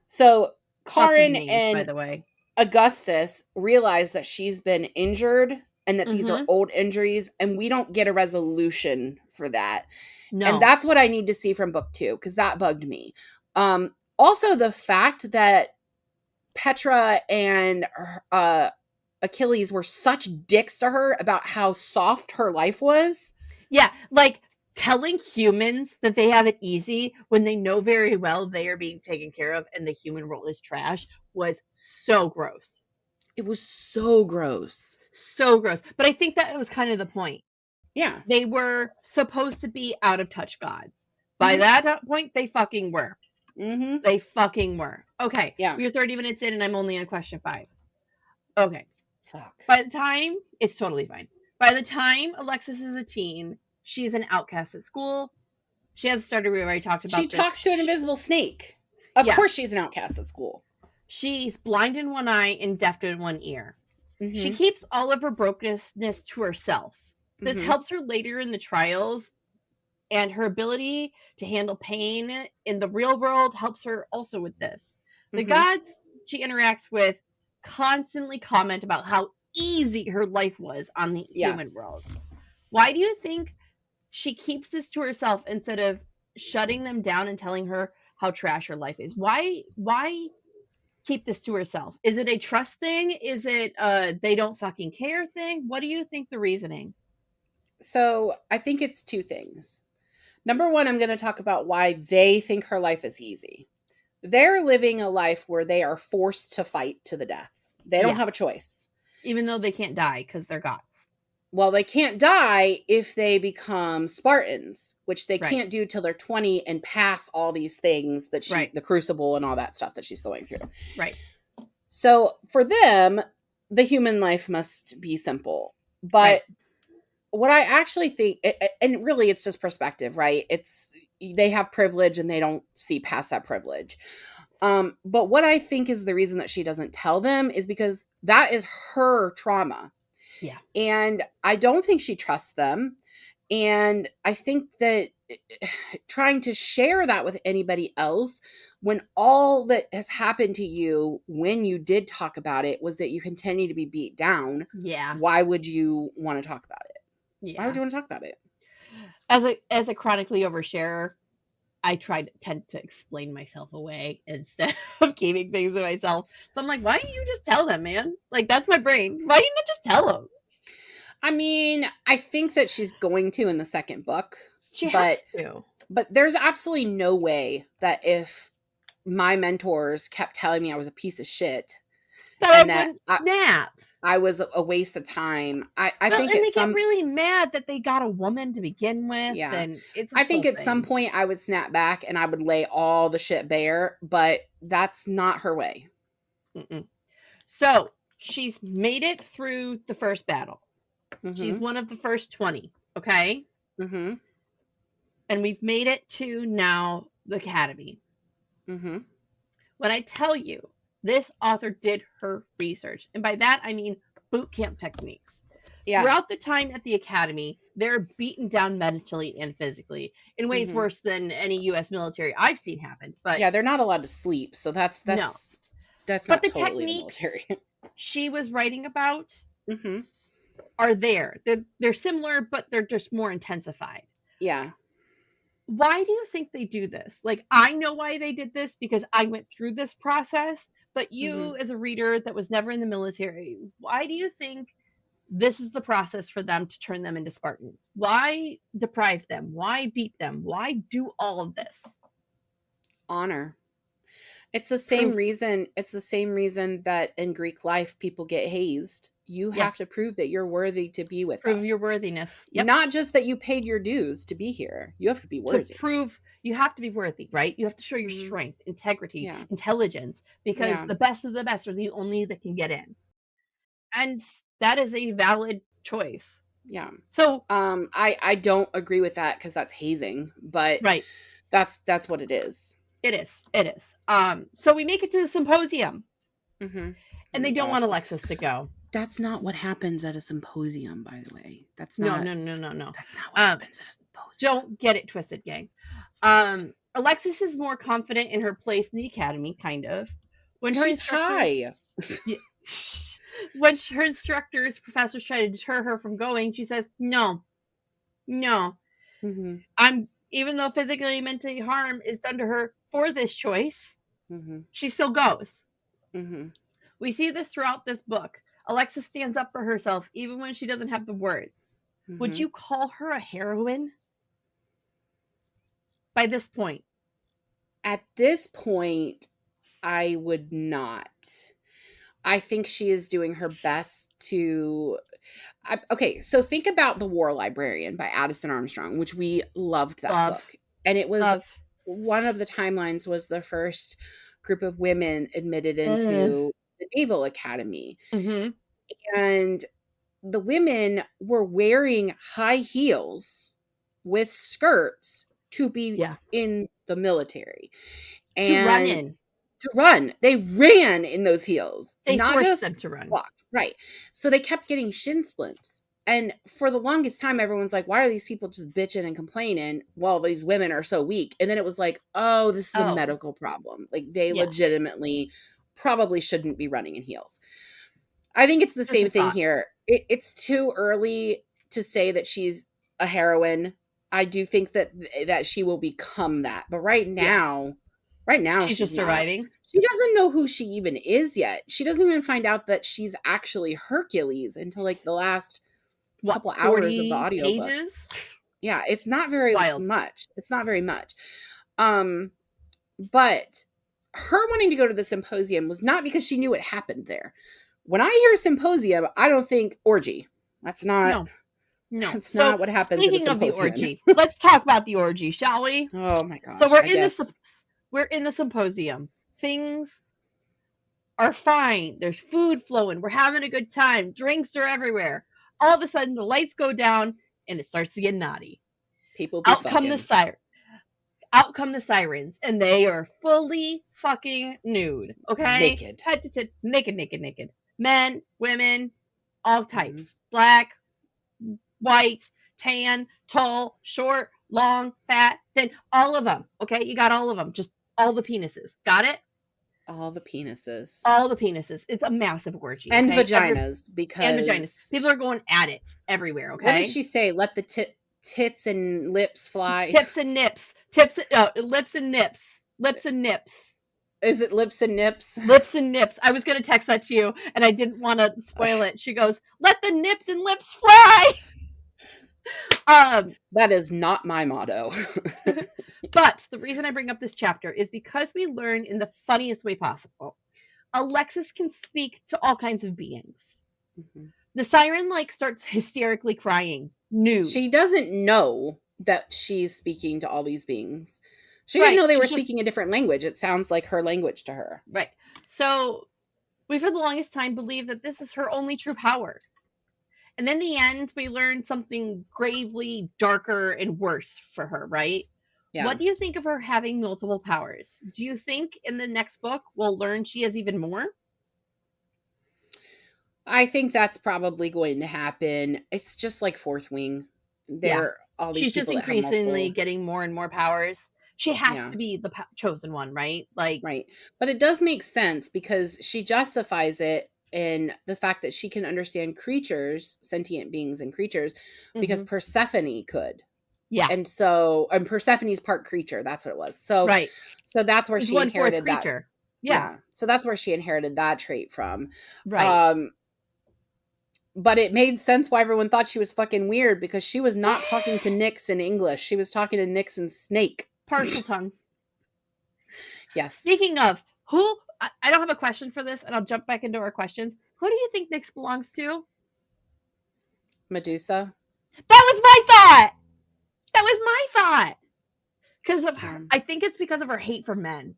so Karen and, by the way, Augustus realize that she's been injured and that these are old injuries, and we don't get a resolution for that. No. And that's what I need to see from book 2, because that bugged me. Also, the fact that Petra and Achilles were such dicks to her about how soft her life was.
Yeah, like telling humans that they have it easy when they know very well they are being taken care of and the human world is trash was so gross.
It was so gross.
So gross. But I think that was kind of the point.
Yeah.
They were supposed to be out of touch gods. By that point, they fucking were. They fucking were. Okay.
Yeah.
We're 30 minutes in and I'm only on question 5. Okay.
Fuck.
By the time, it's totally fine. By the time Alexis is a teen, she's an outcast at school. She has a starter. We already talked about.
She talks to an invisible snake. Of course, she's an outcast at school.
She's blind in one eye and deaf in one ear. She keeps all of her brokenness to herself. This helps her later in the trials, and her ability to handle pain in the real world helps her also with this. The gods she interacts with constantly comment about how easy her life was on the human world. Why do you think she keeps this to herself instead of shutting them down and telling her how trash her life is? Why keep this to herself? Is it a trust thing? Is it they don't fucking care thing? What do you think the reasoning?
So I think it's two things. Number one, I'm going to talk about why they think her life is easy. They're living a life where they are forced to fight to the death. They don't have a choice.
Even though they can't die because they're gods.
Well, they can't die if they become Spartans, which they can't do till they're 20 and pass all these things that the crucible and all that stuff that she's going through.
Right.
So for them, the human life must be simple. But what I actually think, and really it's just perspective, right? They have privilege and they don't see past that privilege. But what I think is the reason that she doesn't tell them is because that is her trauma.
Yeah.
And I don't think she trusts them. And I think that trying to share that with anybody else when all that has happened to you when you did talk about it was that you continue to be beat down.
Yeah.
Why would you want to talk about it?
Yeah.
Why would you want to talk about it?
As a chronically oversharer, I tend to explain myself away instead of keeping things to myself. So I'm like, why don't you just tell them, man? Like, that's my brain. Why don't you not just tell them?
I mean, I think that she's going to in the second book.
She has to.
But there's absolutely no way that if my mentors kept telling me I was a piece of shit,
that I wouldn't snap.
I was a waste of time. I think
they get really mad that they got a woman to begin with. Yeah. And
I think at some point I would snap back and I would lay all the shit bare, but that's not her way.
Mm-mm. So she's made it through the first battle. Mm-hmm. She's one of the first 20. Okay.
Mm-hmm.
And we've made it to now the academy.
Mm-hmm.
When I tell you, this author did her research. And by that, I mean boot camp techniques. Yeah. Throughout the time at the academy, they're beaten down mentally and physically in ways worse than any U.S. military I've seen happen. But
yeah, they're not allowed to sleep. So that's
no.
Not
but the
totally
techniques
military.
she was writing about are there. They're similar, but they're just more intensified.
Yeah.
Why do you think they do this? Like, I know why they did this because I went through this process, but you as a reader that was never in the military, why do you think this is the process for them to turn them into Spartans? Why deprive them? Why beat them? Why do all of this?
Honor. It's the same reason. It's the same reason that in Greek life people get hazed. You have to prove that you're worthy to be with us.
Prove your worthiness.
Yep. Not just that you paid your dues to be here. You have to be worthy.
To prove you have to be worthy, right? You have to show your strength, integrity, intelligence, because the best of the best are the only that can get in. And that is a valid choice.
Yeah.
So
I don't agree with that because that's hazing, but that's what it is.
It is. So we make it to the symposium. And they don't want Alexis to go.
That's not what happens at a symposium, by the way. That's
not.
No.
That's
not what happens at a symposium.
Don't get it twisted, gang. Alexis is more confident in her place in the academy, kind of. When her when her instructors, professors try to deter her from going, she says, no. Even though physically and mentally harm is done to her for this choice, she still goes. We see this throughout this book. Alexis stands up for herself even when she doesn't have the words. Would you call her a heroine? By this point?
At this point, I would not. I think she is doing her best to... Okay, so think about The War Librarian by Addison Armstrong, which we loved that book. And it was one of the timelines was the first group of women admitted into the Naval Academy. And the women were wearing high heels with skirts to be in the military. And to run. They ran in those heels.
They forced them to run.
Walked. Right. So they kept getting shin splints. And for the longest time, everyone's like, why are these people just bitching and complaining? Well, these women are so weak. And then it was like, oh, this is a medical problem. Like they legitimately probably shouldn't be running in heels. I think it's the same thing here. It's too early to say that she's a heroine. I do think that she will become that. But right now, Right now,
she's just
not.
surviving.
She doesn't know who she even is yet. She doesn't even find out that she's actually Hercules until like the last couple hours of the
40
audiobook.
pages?
Yeah, it's not very
Wild.
much. It's not very much. But her wanting to go to the symposium was not because she knew what happened there. When I hear symposium, I don't think orgy. That's not.
No.
That's not what happens at a
Speaking of the
symposium.
orgy, let's talk about the orgy, shall we?
Oh my gosh.
So we're in the symposium. Things are fine. There's food flowing. We're having a good time. Drinks are everywhere. All of a sudden, the lights go down and it starts to get naughty.
People be fucking.
Out come the sirens, and they are fully fucking nude. Okay,
naked,
head to toe, naked. Men, women, all types. Black, white, tan, tall, short, long, fat, thin, all of them. Okay, you got all of them. Just all the penises. Got it?
All the penises.
All the penises. It's a massive orgy.
And vaginas. And vaginas.
People are going at it everywhere, okay?
What did she say? Let the tits and lips fly.
Lips and nips. Lips and nips.
Is it lips and nips?
Lips and nips. I was going to text that to you, and I didn't want to spoil it. She goes, let the nips and lips fly.
That is not my motto.
But the reason I bring up this chapter is because we learn in the funniest way possible. Alexis can speak to all kinds of beings. The siren starts hysterically crying. Nude.
She doesn't know that she's speaking to all these beings. She didn't know they were speaking a different language. It sounds like her language to her.
Right. So we, for the longest time, believed that this is her only true power. And in the end, we learned something gravely darker and worse for her, right? Yeah. What do you think of her having multiple powers? Do you think in the next book we'll learn she has even more?
I think that's probably going to happen. It's just like Fourth Wing.
She's just increasingly getting more and more powers. She has to be the chosen one, right?
Right. But it does make sense because she justifies it in the fact that she can understand creatures, sentient beings and creatures, because Persephone could.
Yeah.
And Persephone's part creature. That's what it was. So,
right.
So that's where she inherited that.
Yeah.
So that's where she inherited that trait from.
Right.
But it made sense why everyone thought she was fucking weird because she was not talking to Nyx in English. She was talking to Nyx in Snake.
Partial tongue.
Yes.
Speaking of, who... I don't have a question for this, and I'll jump back into our questions. Who do you think Nyx belongs to?
Medusa.
That was my thought! Because of her. I think it's because of her hate for men.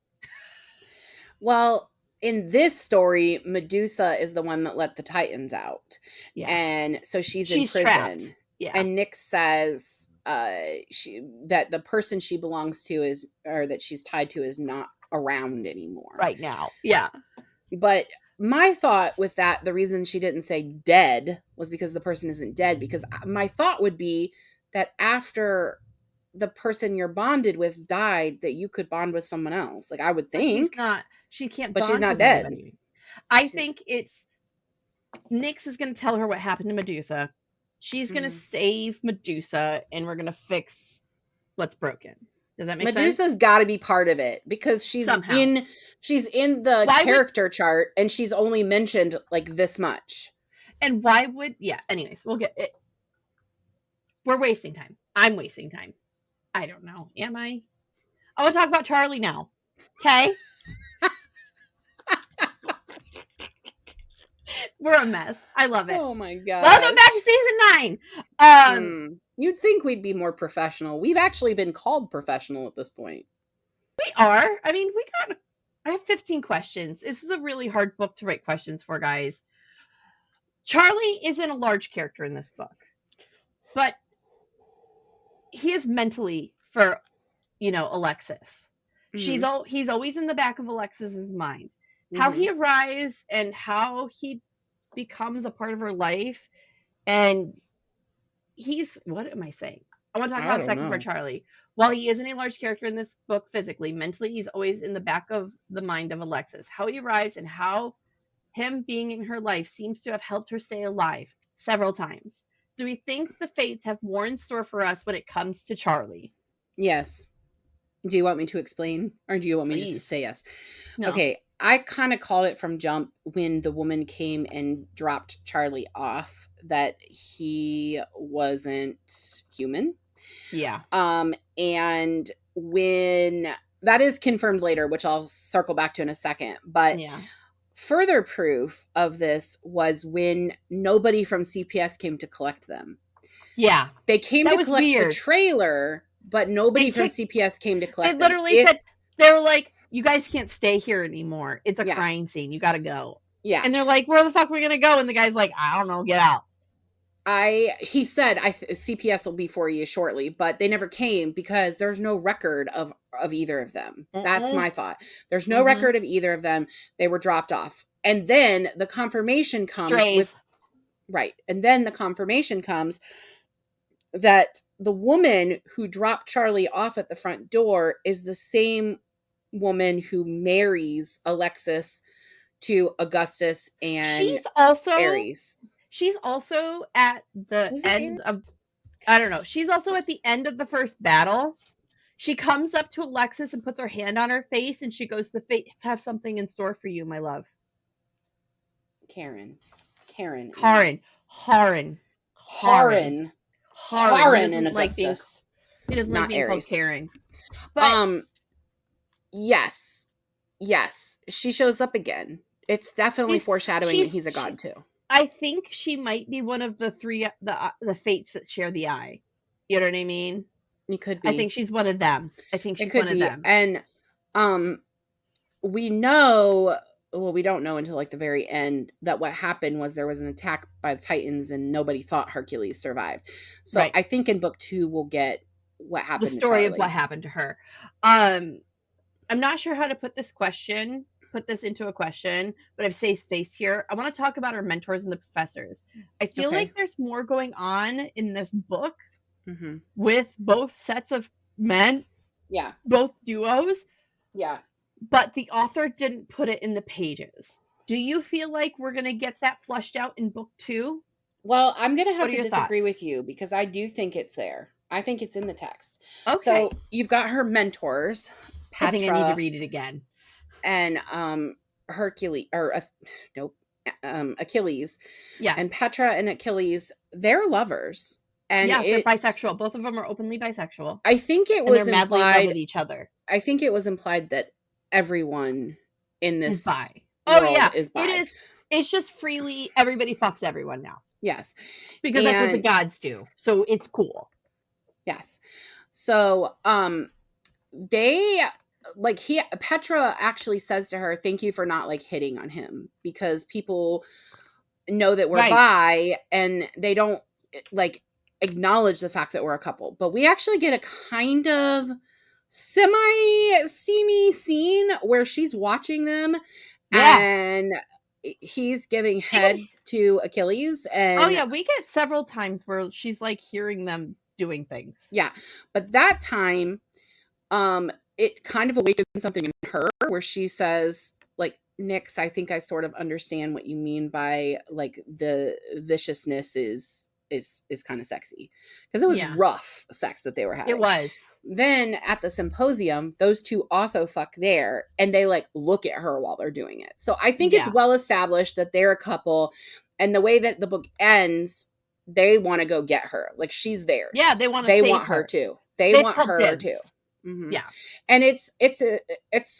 Well... in this story, Medusa is the one that let the Titans out. Yeah. And so she's in prison.
Trapped. Yeah.
And Nyx says that the person she belongs to that she's tied to is not around anymore.
Right now. Yeah.
But my thought with that, the reason she didn't say dead was because the person isn't dead. Because my thought would be that after the person you're bonded with died, that you could bond with someone else. I would think.
She's not. She can't.
But she's not dead.
Anybody. I think it's Nyx is going to tell her what happened to Medusa. She's going to save Medusa, and we're going to fix what's broken. Does that make sense?
Medusa's got to be part of it because she's in the character chart, and she's only mentioned this much.
And why would anyways, we'll get it. We're wasting time. I'm wasting time. I don't know. Am I? I want to talk about Charlie now. Okay. We're a mess. I love it.
Oh my god.
Welcome back to season 9.
You'd think we'd be more professional. We've actually been called professional at this point.
We are. I mean, I have 15 questions. This is a really hard book to write questions for, guys. Charlie isn't a large character in this book, but he is mentally for, Alexis. He's always in the back of Alexis's mind. How he arrives and how he becomes a part of her life. And what am I saying? I want to talk about a second for Charlie. While he isn't a large character in this book physically, mentally, he's always in the back of the mind of Alexis. How he arrives and how him being in her life seems to have helped her stay alive several times. Do we think the fates have more in store for us when it comes to Charlie?
Yes. Do you want me to explain, or do you want me just to say yes?
No.
Okay, I kind of called it from jump when the woman came and dropped Charlie off that he wasn't human.
Yeah.
And when that is confirmed later, which I'll circle back to in a second, but
yeah.
Further proof of this was when nobody from CPS came to collect them.
Yeah.
They came to collect the trailer, but nobody from CPS came to collect them.
They literally said, they were like, you guys can't stay here anymore. It's a crime scene. You got to go.
Yeah.
And they're like, where the fuck are we going to go? And the guy's like, I don't know. Get out.
He said, CPS will be for you shortly, but they never came because there's no record of either of them. That's my thought. There's no record of either of them. They were dropped off. And then the confirmation comes and then the confirmation comes that the woman who dropped Charlie off at the front door is the same woman who marries Alexis to Augustus and Ares.
She's also at the end of, I don't know. She's also at the end of the first battle. She comes up to Alexis and puts her hand on her face, and she goes, "The fates have something in store for you, my love."
Karen
and Augustus. He doesn't like being called Karen. But
yes. She shows up again. It's definitely foreshadowing that he's a god too.
I think she might be one of the three the fates that share the eye. You know what I mean?
It could be.
I think she's one of them.
And we know, well, we don't know until like the very end that what happened was there was an attack by the Titans and nobody thought Hercules survived. So I think in book 2 we'll get what happened.
The story of what happened to her. I'm not sure how to put this into a question, but I've saved space here. I want to talk about our mentors and the professors. I feel like there's more going on in this book with both sets of men.
Yeah.
Both duos.
Yeah.
But the author didn't put it in the pages. Do you feel like we're going to get that flushed out in book 2?
Well, I'm going to have to disagree with you because I do think it's there. I think it's in the text.
Okay.
So you've got her mentors.
Petra, I think I need to read it again.
And Hercules, or Achilles.
Yeah.
And Petra and Achilles, they're lovers. And
they're bisexual. Both of them are openly bisexual.
I think it was
implied madly in love with each other.
I think it was implied that everyone in this
is bi.
Is bi.
It is. It's just freely everybody fucks everyone now.
Yes.
Because that's what the gods do. So it's cool.
Yes. So Petra actually says to her, "Thank you for not like hitting on him," because people know that we're bi and they don't like acknowledge the fact that we're a couple. But we actually get a kind of semi-steamy scene where she's watching them and he's giving head to Achilles. And
we get several times where she's like hearing them doing things.
Yeah. But that time, it kind of awakens something in her where she says, like, "Nix, I think I sort of understand what you mean by like the viciousness is kind of sexy," because it was rough sex that they were having.
It was.
Then at the symposium, those two also fuck there, and they like look at her while they're doing it. So I think it's well established that they're a couple, and the way that the book ends, they want to go get her. Like she's theirs.
Yeah, they want her
too. They want her too. Mm-hmm. Yeah. And it's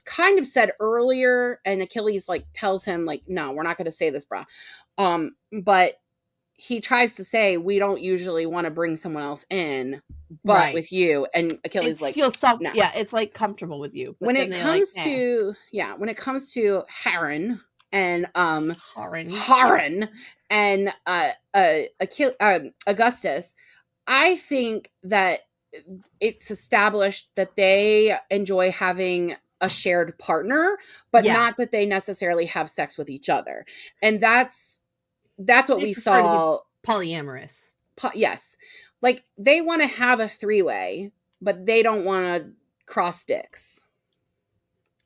kind of said earlier, and Achilles like tells him like, "No, we're not going to say this, brah." But he tries to say, "We don't usually want to bring someone else in, but with you." And Achilles
feels no. Yeah, it's like comfortable with you.
When it comes to Haran and Haran and Augustus, I think that it's established that they enjoy having a shared partner, but not that they necessarily have sex with each other. And that's what we saw.
Polyamorous.
Yes. Like they want to have a 3-way, but they don't want to cross dicks.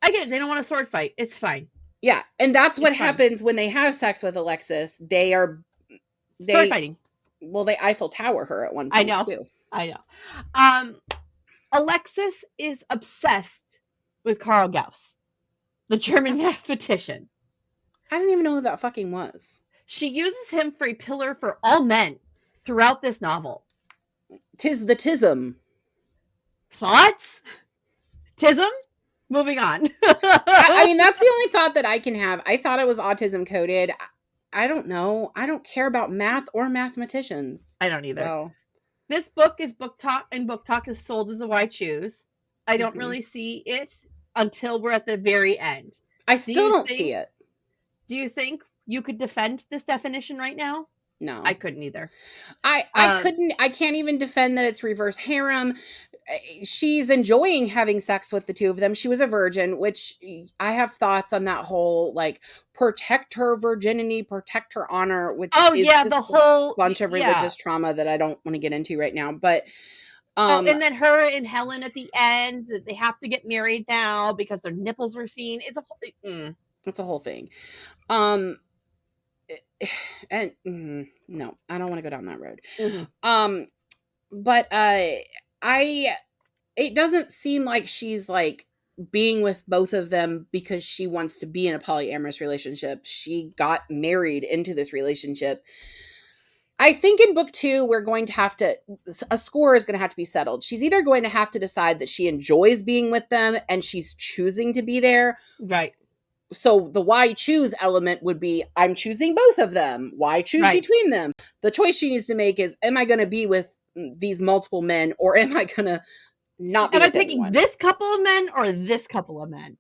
I get it. They don't want a sword fight. It's fine.
Yeah. And that's what happens when they have sex with Alexis. They
sword fighting.
Well, they Eiffel Tower her at one point too.
I know. Alexis is obsessed with Carl Gauss, the German mathematician.
I didn't even know who that fucking was.
She uses him for a pillar for all men throughout this novel.
'Tis the tism.
Thoughts? Tism? Moving on.
I mean, that's the only thought that I can have. I thought it was autism coded. I don't know. I don't care about math or mathematicians.
I don't either. So. This book is booktok, and booktok is sold as a Why Choose. I don't really see it until we're at the very end.
I still don't see it.
Do you think you could defend this definition right now?
No.
I couldn't either.
I couldn't. I can't even defend that it's reverse harem. She's enjoying having sex with the two of them. She was a virgin, which I have thoughts on that whole, like, protect her virginity, protect her honor, which is just
the whole
bunch of religious trauma that I don't want to get into right now. But
and then her and Helen at the end, they have to get married now because their nipples were seen. It's a whole
it's a whole thing. And no, I don't want to go down that road. But it doesn't seem like she's like being with both of them because she wants to be in a polyamorous relationship. She got married into this relationship. I think in book 2, we're going to have to, a score is going to have to be settled. She's either going to have to decide that she enjoys being with them and she's choosing to be there.
Right.
So the why choose element would be, I'm choosing both of them. Why choose between them? The choice she needs to make is, am I going to be with these multiple men, or am I going to not be
with
anyone?
Am I picking this couple of men or this couple of men?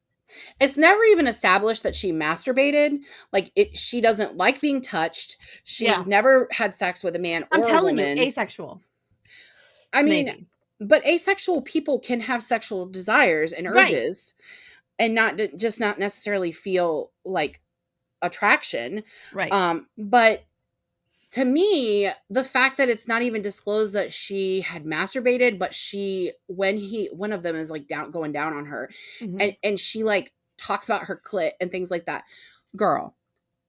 It's never even established that she masturbated. Like, she doesn't like being touched. She's never had sex with a man or a woman. I'm telling you,
asexual.
I mean, but asexual people can have sexual desires and urges. Right. And not necessarily feel like attraction.
Right.
But to me, the fact that it's not even disclosed that she had masturbated, but one of them is like going down on her, and she like talks about her clit and things like that. Girl,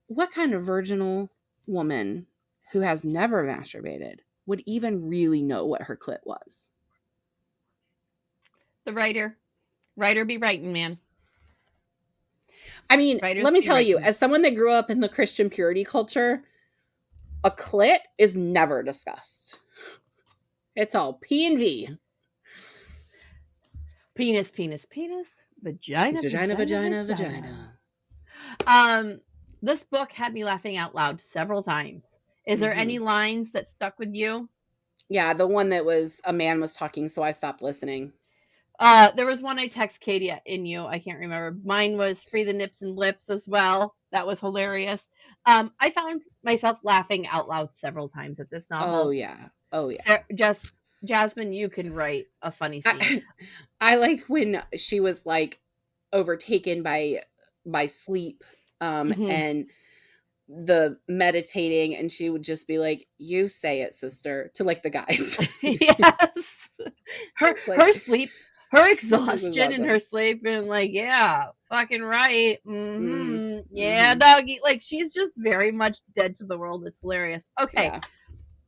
what kind of virginal woman who has never masturbated would even really know what her clit was?
The writer be writing, man.
I mean, let me tell you, as someone that grew up in the Christian purity culture, a clit is never discussed. It's all P and V.
Penis, penis, penis. Vagina,
vagina, vagina, vagina.
This book had me laughing out loud several times. Is there any lines that stuck with you?
Yeah, the one that was, a man was talking, so I stopped listening.
There was one I text Katie in you. I can't remember. Mine was free the nips and lips as well. That was hilarious. I found myself laughing out loud several times at this novel.
Oh yeah.
So, Jasmine, you can write a funny scene.
I like when she was like overtaken by sleep, and the meditating, and she would just be like, "You say it, sister," to like the guys.
Yes. Her sleep. Her exhaustion and her sleep, and like, yeah, fucking right. Yeah, doggy. Like, she's just very much dead to the world. It's hilarious. Okay.
Yeah.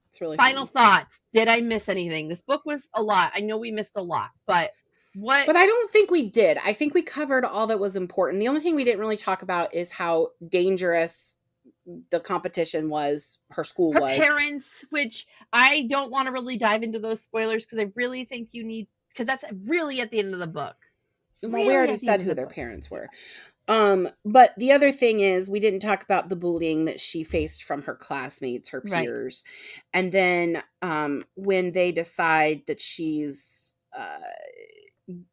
It's really
final thoughts. Did I miss anything? This book was a lot. I know we missed a lot, but what?
But I don't think we did. I think we covered all that was important. The only thing we didn't really talk about is how dangerous the competition was, her school was.
Her parents, which I don't want to really dive into those spoilers because I really think you need, because that's really at the end of the book.
Well, we already said who their parents were. But the other thing is, we didn't talk about the bullying that she faced from her classmates, her peers. Right. And then when they decide that she's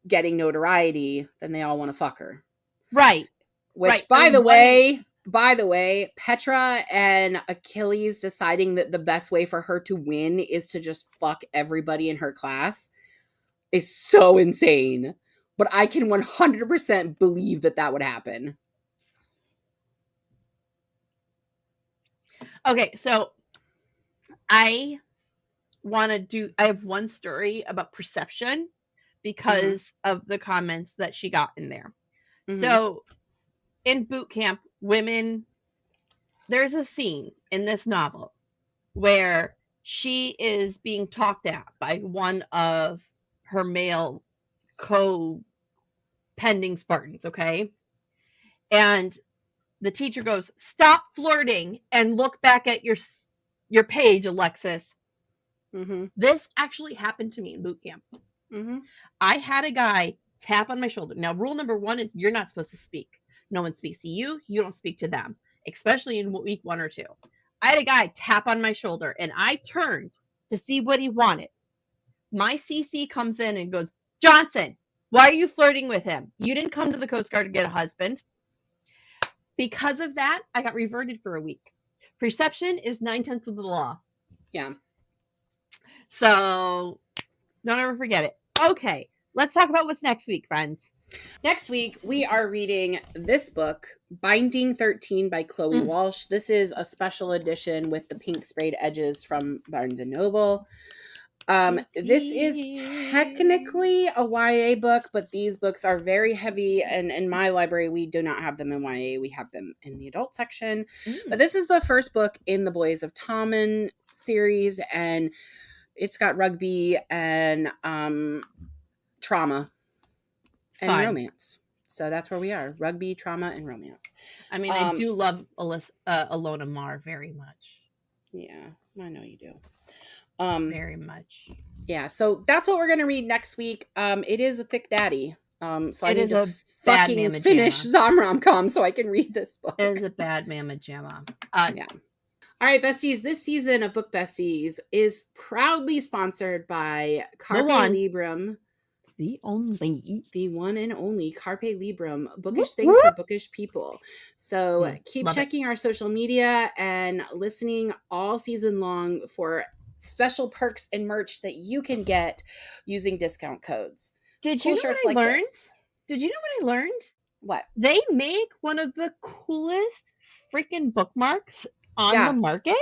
getting notoriety, then they all want to fuck her.
Right.
Which, by the way, Petra and Achilles deciding that the best way for her to win is to just fuck everybody in her class is so insane. But I can 100% believe that would happen.
Okay, so I have one story about perception because of the comments that she got in there. So in boot camp, there's a scene in this novel where she is being talked at by one of her male co-pending Spartans, okay? And the teacher goes, "Stop flirting and look back at your page, Alexis."
Mm-hmm.
This actually happened to me in boot camp.
Mm-hmm.
I had a guy tap on my shoulder. Now, rule number 1 is you're not supposed to speak. No one speaks to you. You don't speak to them, especially in week 1 or 2. I had a guy tap on my shoulder, and I turned to see what he wanted. My CC comes in and goes, "Johnson, why are you flirting with him? You didn't come to the Coast Guard to get a husband." Because of that, I got reverted for a week. Perception is 9/10 of the law.
Yeah.
So don't ever forget it. Okay, let's talk about what's next week, friends.
Next week, we are reading this book, Binding 13 by Chloe Walsh. This is a special edition with the pink sprayed edges from Barnes & Noble. This is technically a YA book, but these books are very heavy, and in my library, we do not have them in YA. We have them in the adult section. But this is the first book in the Boys of Tommen series, and it's got rugby and trauma and romance. So that's where we are. Rugby, trauma, and romance.
I mean, I do love Alona Mar very much.
Yeah, I know you do.
Very much.
Yeah, so that's what we're going to read next week. It is a thick daddy. So I need to fucking finish Zomrom-Com so I can read this book.
It is a bad mamma jamma.
Yeah. All right, besties, this season of Book Besties is proudly sponsored by Carpe Librum.
The
one and only Carpe Librum. Bookish things for bookish people. So keep checking our social media and listening all season long for special perks and merch that you can get using discount codes.
Did you know what I learned? Did you know what I learned?
What?
They make one of the coolest freaking bookmarks on the market.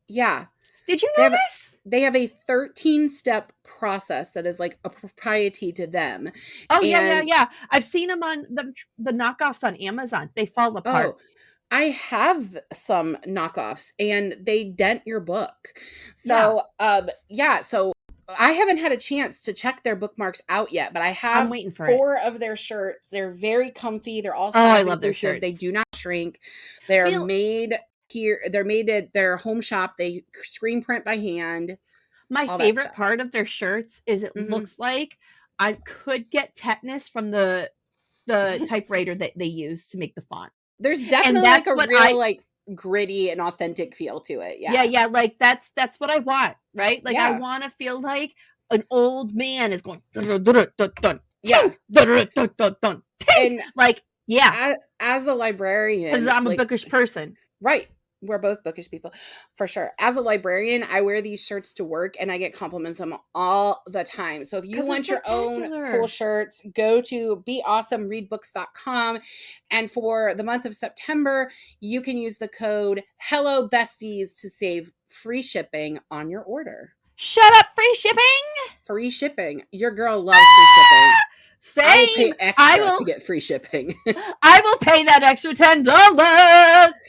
Yeah.
Did you know this?
They have a 13-step process that is like a propriety to them.
Oh, yeah. I've seen them on the knockoffs on Amazon. They fall apart.
Oh, I have some knockoffs and they dent your book. So, so I haven't had a chance to check their bookmarks out yet, but I have 4 of their shirts. They're very comfy. They're all size inclusive. They do not shrink. They're made here. They're made at their home shop. They screen print by hand.
My favorite part of their shirts is it looks like I could get tetanus from the typewriter that they use to make the font.
There's definitely like a real like gritty and authentic feel to it.
Yeah. Like that's what I want, right? Like I want to feel like an old man is going dun, dun, dun, dun,
yeah,
dun, dun, dun, dun,
and
like
as a librarian,
because I'm a bookish person,
right? We're both bookish people, for sure. As a librarian, I wear these shirts to work and I get compliments on them all the time. So if you want your own cool shirts, go to beawesomereadbooks.com. And for the month of September, you can use the code HelloBesties to save free shipping on your order.
Shut up, free shipping!
Free shipping. Your girl loves free shipping.
Same.
I will pay extra to get free shipping.
I will pay that extra $10.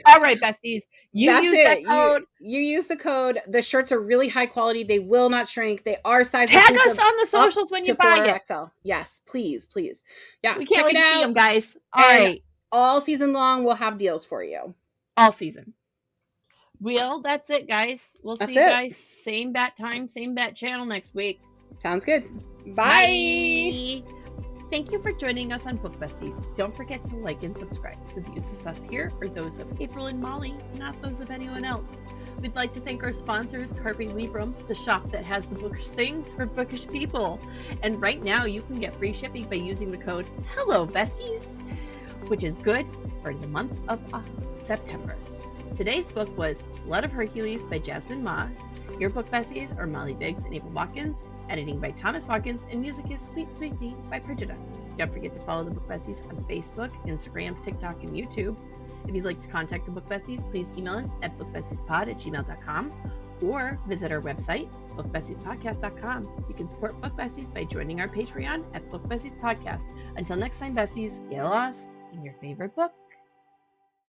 All right, besties. Use that code.
You use the code. The shirts are really high quality. They will not shrink. They are size.
Tag us on the socials when you buy it.
XL. Yes, please. Yeah,
we can't wait to see them, guys. All right.
All season long, we'll have deals for you.
All season. Well, that's it, guys. We'll see you guys. Same bat time, same bat channel next week.
Sounds good. Bye.
Thank you for joining us on Book Besties. Don't forget to like and subscribe. The views discussed here are those of April and Molly, not those of anyone else. We'd like to thank our sponsors, Carpe Librum, the shop that has the bookish things for bookish people. And right now, you can get free shipping by using the code HelloBesties, which is good for the month of September. Today's book was Blood of Hercules by Jasmine Mas. Your Book Besties are Molly Biggs and April Watkins. Editing by Thomas Watkins, and music is Sleep Sweetly by Brigida. Don't forget to follow the Book Besties on Facebook, Instagram, TikTok, and YouTube. If you'd like to contact the Book Besties, please email us at bookbestiespod@gmail.com or visit our website, bookbestiespodcast.com. You can support Book Besties by joining our Patreon at Book Besties Podcast. Until next time, besties, get lost in your favorite book.